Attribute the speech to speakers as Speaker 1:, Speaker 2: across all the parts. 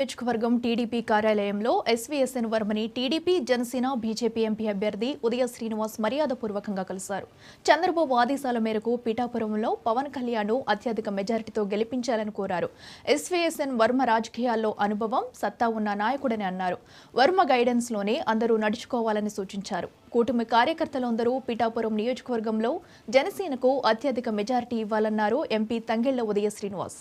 Speaker 1: నియోజకవర్గం టీడీపీ కార్యాలయంలో ఎస్వీఎస్ఎన్ వర్మని టీడీపీ జనసేన బీజేపీ ఎంపీ అభ్యర్థి ఉదయ శ్రీనివాస్ మర్యాదపూర్వకంగా కలిశారు. చంద్రబాబు ఆదేశాల మేరకు పిఠాపురంలో పవన్ కళ్యాణ్ను అత్యధిక మెజారిటీతో గెలిపించాలని కోరారు. ఎస్వీఎస్ఎన్ వర్మ రాజకీయాల్లో అనుభవం, సత్తా ఉన్న నాయకుడని అన్నారు. వర్మ గైడెన్స్లోనే అందరూ నడుచుకోవాలని సూచించారు. కూటమి కార్యకర్తలందరూ పిఠాపురం నియోజకవర్గంలో జనసేనకు అత్యధిక మెజారిటీ ఇవ్వాలన్నారు ఎంపీ తంగెళ్ల ఉదయ శ్రీనివాస్.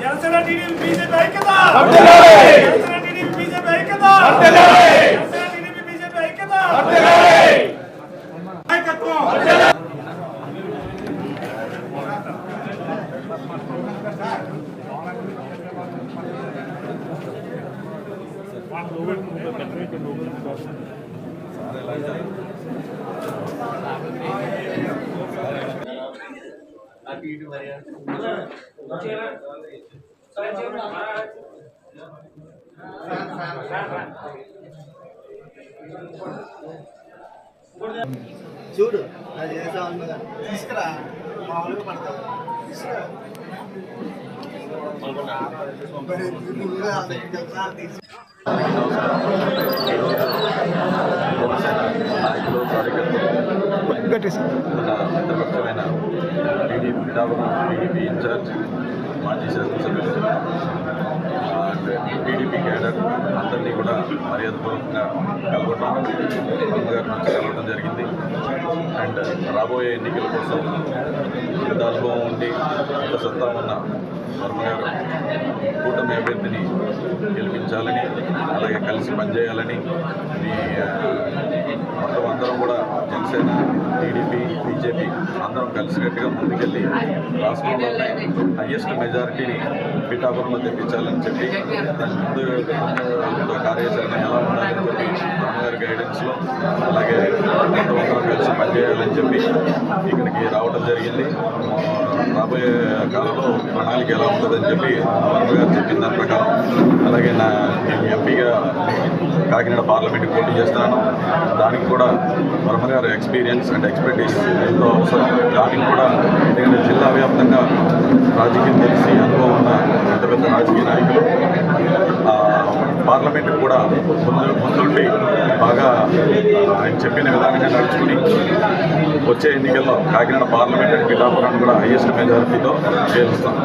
Speaker 2: జనసేన టీడీపీ బీజేపీ ఐక్యత
Speaker 3: చూడు అది తీసుకురా మామూలుగా పడతాం
Speaker 4: మిత్రపక్షమైన టీడీపీ ఇన్ఛార్జ్ మాజీ శాసనసభ్యులు టీడీపీ క్యాడర్ అందరినీ కూడా మర్యాదపూర్వకంగా కలవడం జరిగింది. అండ్ రాబోయే ఎన్నికల కోసం ఇంత అనుభవం ఉండి ఇంత సత్తా ఉన్న వర్మ గారు కూటమి అభ్యర్థిని గెలిపించాలని, అలాగే కలిసి పనిచేయాలని మొత్తం అందరం కూడా జనసేన, టీడీపీ, బీజేపీ అందరం కలిసికట్టుగా ముందుకెళ్ళి రాష్ట్రంలోనే హయ్యెస్ట్ మెజారిటీని పిఠాపురంలో తెప్పించాలని చెప్పి దాని ముందు కార్యాచరణ ఎలా ఉండాలని చెప్పి వర్మగారి గైడెన్స్లో, అలాగే మొత్తం అందరం కలిసి పనిచేయాలని చెప్పి ఇక్కడికి రావడం జరిగింది. రాబోయే కాలంలో ప్రణాళిక ఎలా ఉంటుందని చెప్పి వర్మగారు చెప్పిన దాని ప్రకారం, అలాగే నేను ఎంపీగా కాకినాడ పార్లమెంట్కి పోటీ చేస్తున్నాను. దానికి కూడా వర్మగారి ఎక్స్పీరియన్స్ అండ్ ఎక్స్పర్టీస్ ఎంతో అవసరం. దానికి కూడా ఎందుకంటే జిల్లా వ్యాప్తంగా రాజకీయం తెలిసి అనుభవం ఉన్న పెద్ద పెద్ద రాజకీయ నాయకులు పార్లమెంట్కి కూడా ముందుండి బాగా ఆయన చెప్పిన విధానంగా నడుచుకుని వచ్చే ఎన్నికల్లో కాకినాడ పార్లమెంట్ అండ్ పిఠాపురాన్ని కూడా హైయెస్ట్ మెజారిటీతో గెలుస్తాం.